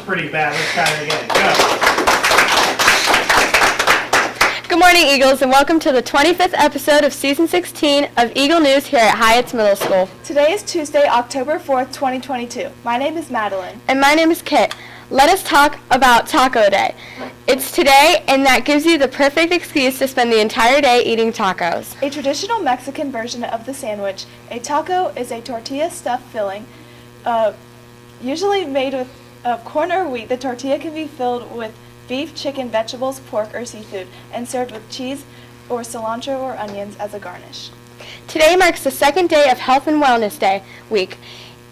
pretty bad. Let's try it again. Go. Good morning, Eagles, and welcome to the 25th episode of Season 16 of Eagle News here at Hyatt's Middle School. Today is Tuesday, October 4th, 2022. My name is Madeline. And my name is Kit. Let us talk about Taco Day. It's today, and that gives you the perfect excuse to spend the entire day eating tacos. A traditional Mexican version of the sandwich, a taco is a tortilla stuffed filling, usually made with corn or wheat. The tortilla can be filled with beef, chicken, vegetables, pork, or seafood, and served with cheese or cilantro or onions as a garnish. Today marks the second day of Health and Wellness Day week,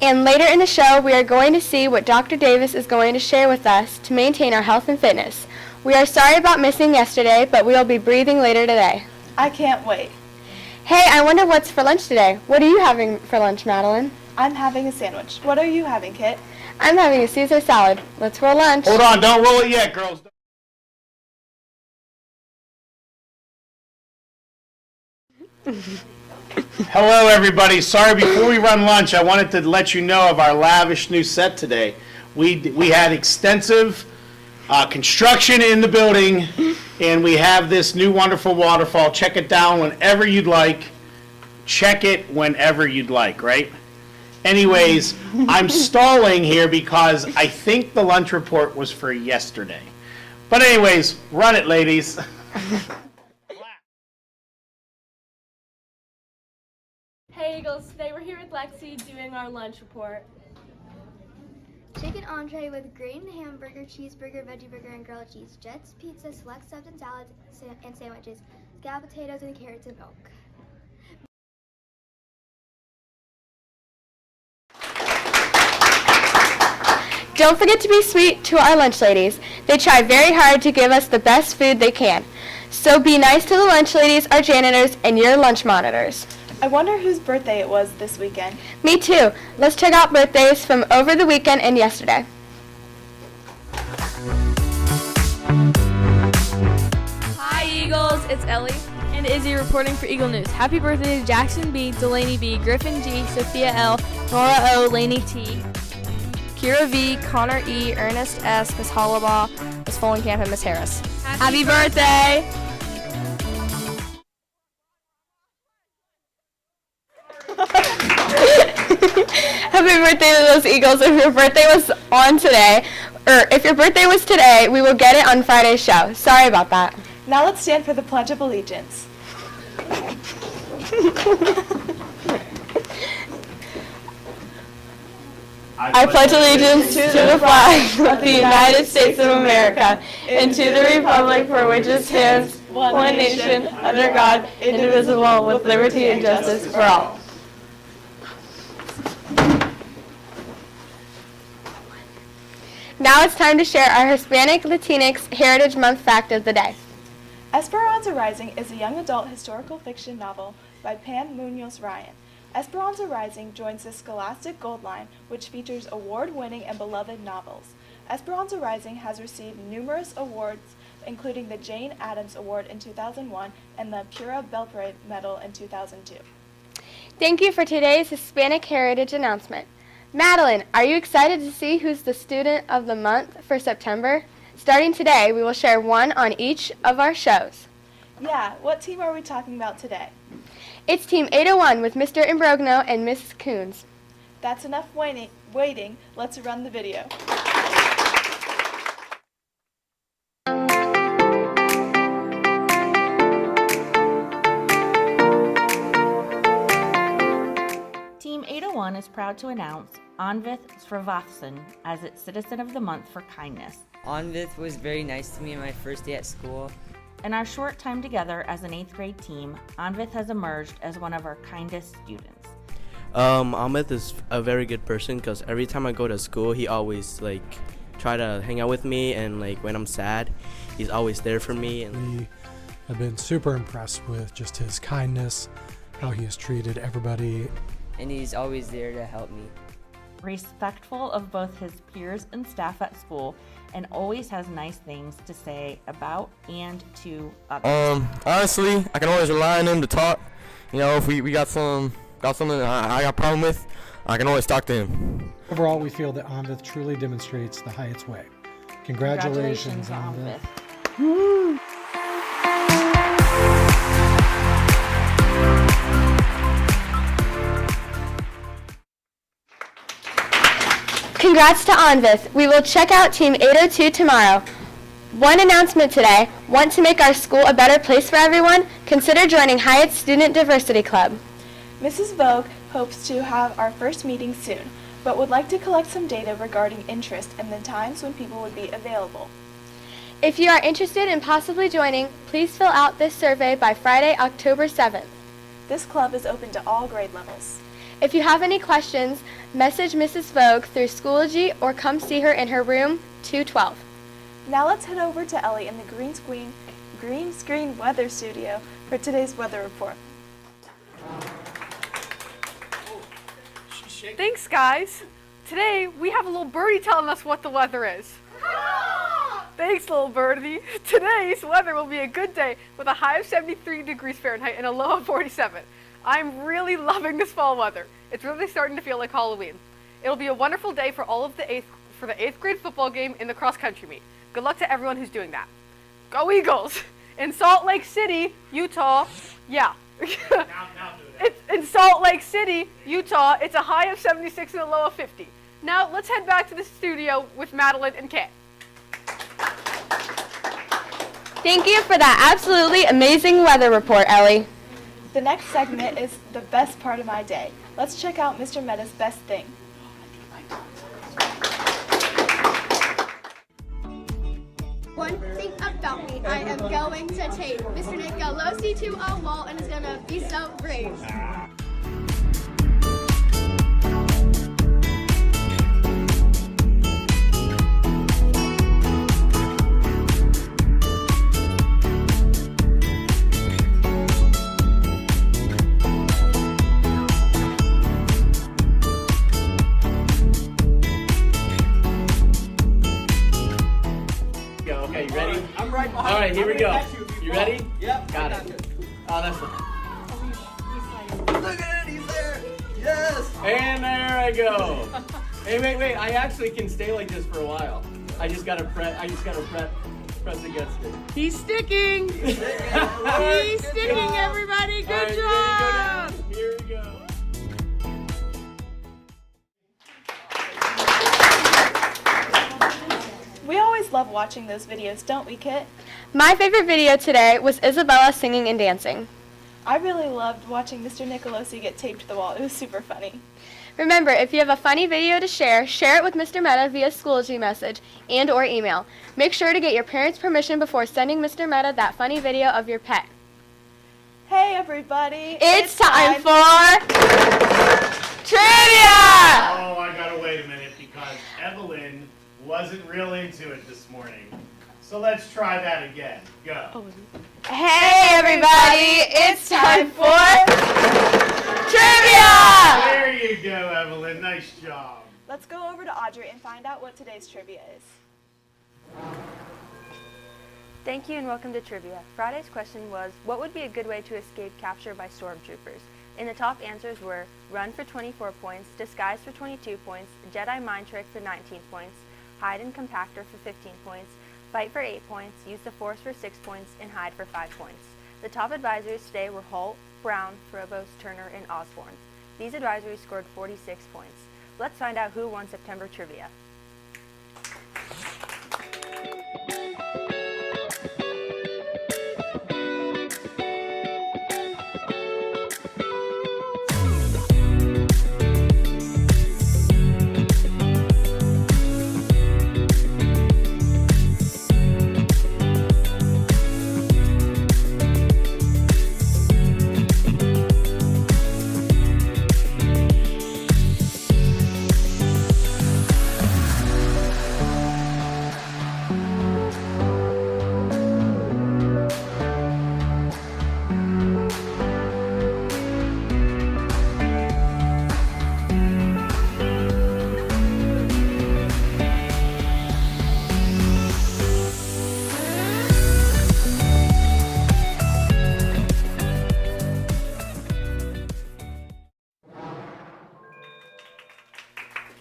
and later in the show we are going to see what Dr. Davis is going to share with us to maintain our health and fitness. We are sorry about missing yesterday, but we will be breathing later today. I can't wait. Hey, I wonder what's for lunch today. What are you having for lunch, Madeline? I'm having a sandwich. What are you having, Kit? I'm having a Caesar salad. Let's roll lunch. Hold on, don't roll it yet, girls. Hello, everybody. Sorry, before we run lunch, I wanted to let you know of our lavish new set today. We had extensive construction in the building, and we have this new wonderful waterfall. Check it down whenever you'd like. Check it whenever you'd like, right? Anyways, I'm stalling here because I think the lunch report was for yesterday. But anyways, run it, ladies. Hey Eagles, today we're here with Lexi doing our lunch report. Chicken entree with grain, hamburger, cheeseburger, veggie burger, and grilled cheese. Jets, pizza, select subs and salads and sandwiches. Scalloped potatoes and carrots and milk. Don't forget to be sweet to our lunch ladies. They try very hard to give us the best food they can. So be nice to the lunch ladies, our janitors, and your lunch monitors. I wonder whose birthday it was this weekend. Me too. Let's check out birthdays from over the weekend and yesterday. Hi Eagles, it's Ellie and Izzy reporting for Eagle News. Happy birthday to Jackson B, Delaney B, Griffin G, Sophia L, Nora O, Laney T, Kira V, Connor E, Ernest S, Miss Hollabaugh, Miss Follenkamp, and Miss Harris. Happy birthday! Happy birthday to those Eagles. If your birthday was on today, or if your birthday was today, we will get it on Friday's show. Sorry about that. Now let's stand for the Pledge of Allegiance. I pledge allegiance to the flag of the United States of America and to the republic for which it stands, one nation, under God, indivisible, with liberty and justice for all. Now it's time to share our Hispanic Latinx Heritage Month fact of the day. Esperanza Rising is a young adult historical fiction novel by Pan Munoz Ryan. Esperanza Rising joins the Scholastic Gold Line, which features award-winning and beloved novels. Esperanza Rising has received numerous awards, including the Jane Addams Award in 2001 and the Pura Belpré Medal in 2002. Thank you for today's Hispanic Heritage announcement. Madeline, are you excited to see who's the Student of the Month for September? Starting today, we will share one on each of our shows. Yeah, what team are we talking about today? It's Team 801 with Mr. Imbrogno and Mrs. Coons. That's enough waiting. Let's run the video. Team 801 is proud to announce Anvith Srivatsan as its Citizen of the Month for kindness. Anvith was very nice to me on my first day at school. In our short time together as an 8th grade team, Anvith has emerged as one of our kindest students. Ahmed is a very good person because every time I go to school, he always try to hang out with me, and when I'm sad, he's always there for me. And we have been super impressed with just his kindness, how he has treated everybody. And he's always there to help me. Respectful of both his peers and staff at school, and always has nice things to say about and to others. Honestly, I can always rely on him to talk. You know, if we got something I got a problem with, I can always talk to him. Overall, we feel that Onvith truly demonstrates the Hyatt's way. Congratulations, Onvith. Congrats to Onvith. We will check out Team 802 tomorrow. One announcement today. Want to make our school a better place for everyone? Consider joining Hyatt's Student Diversity Club. Mrs. Vogue hopes to have our first meeting soon, but would like to collect some data regarding interest and the times when people would be available. If you are interested in possibly joining, please fill out this survey by Friday, October 7th. This club is open to all grade levels. If you have any questions, message Mrs. Vogue through Schoology or come see her in her room 212. Now let's head over to Ellie in the green screen weather studio for today's weather report. Thanks, guys. Today, we have a little birdie telling us what the weather is. Thanks, little birdie. Today's weather will be a good day with a high of 73 degrees Fahrenheit and a low of 47. I'm really loving this fall weather. It's really starting to feel like Halloween. It'll be a wonderful day for all of the 8th grade football game in the cross country meet. Good luck to everyone who's doing that. Go Eagles! In Salt Lake City, Utah, yeah. It's in Salt Lake City, Utah, it's a high of 76 and a low of 50. Now let's head back to the studio with Madeline and Kit. Thank you for that absolutely amazing weather report, Ellie. The next segment is the best part of my day. Let's check out Mr. Meta's best thing. One thing about me, I am going to take Mr. Nicolosi to a wall and it's gonna be so great. Okay, you ready? I'm right behind you. All right, here we go. You ready? Yep. Got it. Oh, that's fine. Look at it, he's there. Yes. And there I go. Hey, wait. I actually can stay like this for a while. I just gotta press against it. He's sticking. He's sticking, everybody. Good job. Here we go. We always love watching those videos, don't we, Kit? My favorite video today was Isabella singing and dancing. I really loved watching Mr. Nicolosi get taped to the wall. It was super funny. Remember, if you have a funny video to share it with Mr. Meta via Schoology message and or email. Make sure to get your parents' permission before sending Mr. Meta that funny video of your pet. Hey, everybody. It's time for trivia! Oh, I gotta wait a minute because Evelyn wasn't real into it this morning. So let's try that again. Go. Hey everybody, it's time for trivia! There you go, Evelyn. Nice job. Let's go over to Audrey and find out what today's trivia is. Thank you and welcome to Trivia. Friday's question was, what would be a good way to escape capture by stormtroopers? And the top answers were, run for 24 points, disguise for 22 points, Jedi mind trick for 19 points, hide and compactor for 15 points, fight for 8 points, use the force for 6 points, and hide for 5 points. The top advisors today were Holt, Brown, Frobos, Turner, and Osborne. These advisories scored 46 points. Let's find out who won September Trivia.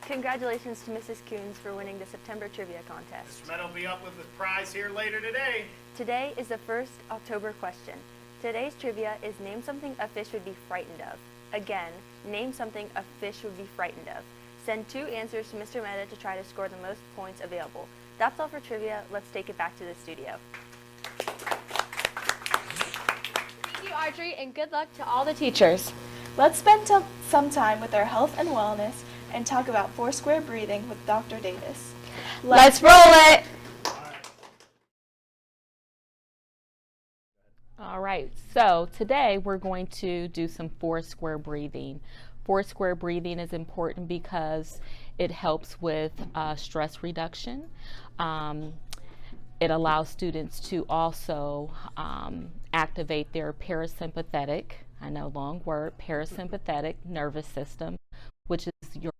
Congratulations to Mrs. Coons for winning the September Trivia Contest. Mr. Meadow will be up with the prize here later today. Today is the first October question. Today's trivia is name something a fish would be frightened of. Again, name something a fish would be frightened of. Send 2 answers to Mr. Meta to try to score the most points available. That's all for trivia. Let's take it back to the studio. Thank you, Audrey, and good luck to all the teachers. Let's spend some time with our health and wellness and talk about Foursquare breathing with Dr. Davis. Let's roll it! All right, so today we're going to do some Foursquare breathing. Foursquare breathing is important because it helps with stress reduction. It allows students to also activate their parasympathetic, I know, long word, parasympathetic nervous system, which is your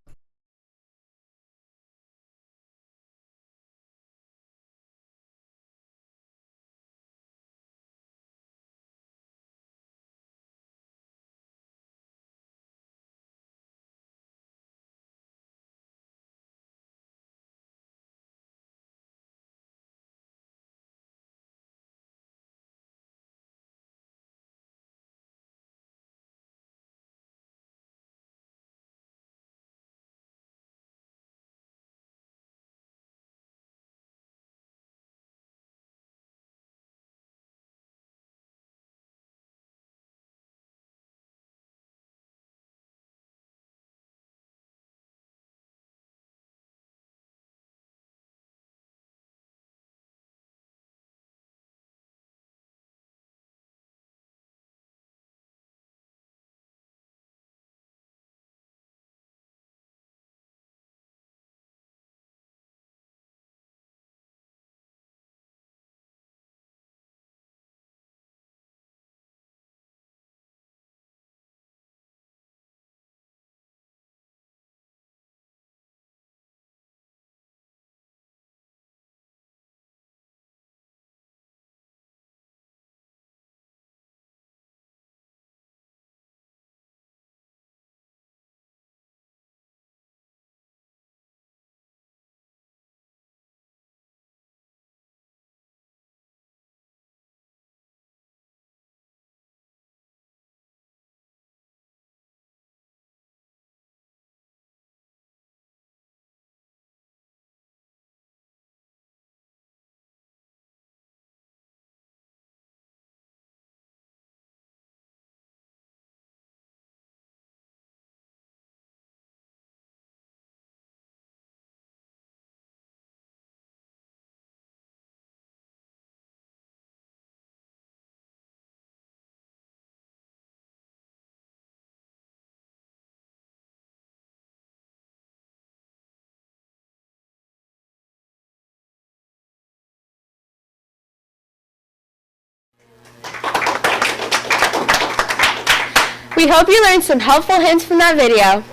We hope you learned some helpful hints from that video.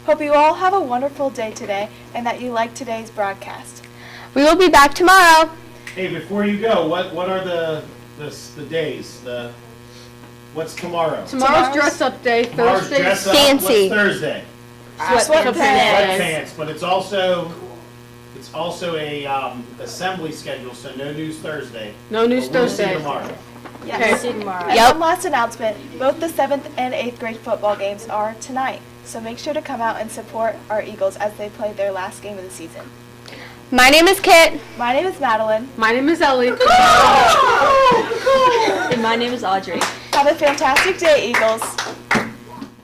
Hope you all have a wonderful day today and that you like today's broadcast. We will be back tomorrow. Hey, before you go, what are the days? What's tomorrow? Tomorrow's dress up day. Tomorrow's Thursday. dress up. Fancy. What's Thursday? Sweatpants. But it's also a assembly schedule, so no news Thursday. No news But we'll Thursday. see you tomorrow. Yes. See you tomorrow. And Yep. one last announcement, both the 7th and 8th grade football games are tonight, so make sure to come out and support our Eagles as they play their last game of the season. My name is Kit. My name is Madeline. My name is Ellie. And my name is Audrey. Have a fantastic day, Eagles.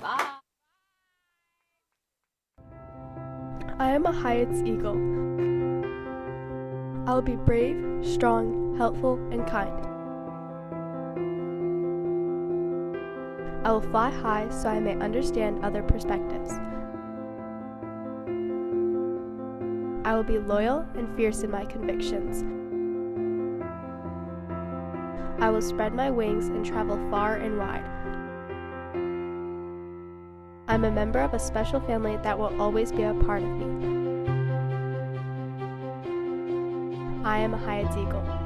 Bye. I am a Hyatt's eagle. I will be brave, strong, helpful, and kind. I will fly high so I may understand other perspectives. I will be loyal and fierce in my convictions. I will spread my wings and travel far and wide. I'm a member of a special family that will always be a part of me. I am a Hyatt's eagle.